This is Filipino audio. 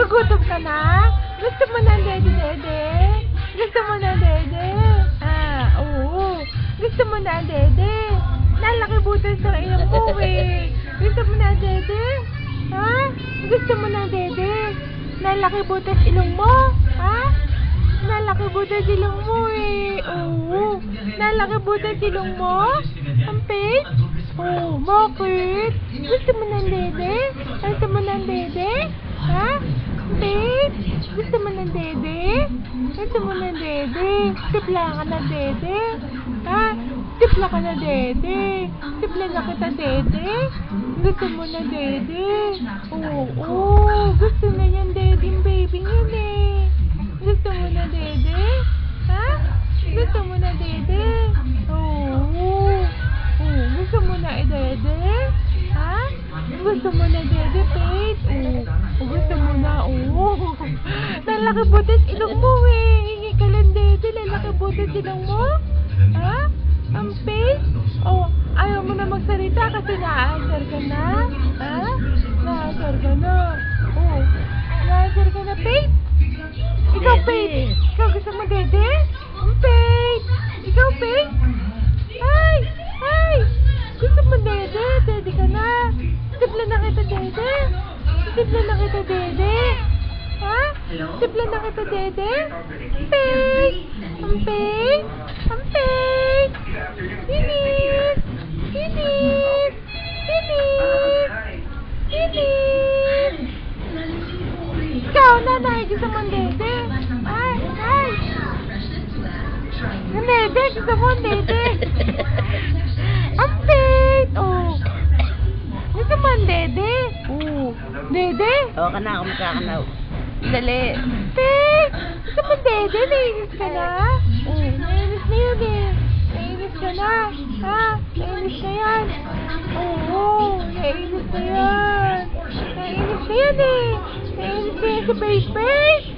Nagugutom ka na? Gusto mo na dede? Gusto mo na dede? Oo. Gusto mo na dede? Nalaki butas ng ilong mo eh. Gusto mo na dede? Ha? Gusto mo na dede? Nalaki butas ilong mo? Ha? Nalaki butas ilong mo eh. Oo. Nalaki butas ilong mo? Ang pit? Oh, bakit? Gusto mo ng dede? Gusto mo ng dede? Ha? Pit? Gusto mo ng dede? Gusto mo ng dede? Tipla ka na dede? Ha? Tipla ka na dede? Tipla na kita dede? Gusto mo na dede? Oo, gusto na yan dede, baby yun eh. Gusto mo na dede? Ha? Gusto mo na dede? Oo. Gusto mo na dede? Ha? Gusto mo na dede, Pete? Gusto mo na, Lalaki butas ilong mo eh. Hingi ka lang dede, lalaki butas ilong mo? Ha? Ang Pete? Ayaw mo na magsalita kasi na-answer ka na? Ha? Na-answer ka na? Na-answer ka na, Pete? Ikaw, Pete? Ikaw gusto mo dede? Ang Pete? Ikaw, Pete? Ay! Gusto mo dede? Dede ka na? Tipla na kita dede? Tipla na kita dede? Ha? Tipla na kita dede? Pete! Ang Pete? Ang Pete! Inis! Inis! Inis! Inis! Ikaw, nanay, gusto mo dede? Ay! Ang dede, gusto mo dede? Ang Pete! Gusto mo ang dede? Dede? Kana ako magkakanaw. Dali. Pete! Gusto mo dede? Nainis ka na? Nainis na yun eh. Nainis ka na. Ha? Nainis na yan. Nainis na yan. Nainis na yan eh. Nainis na yan si Pete.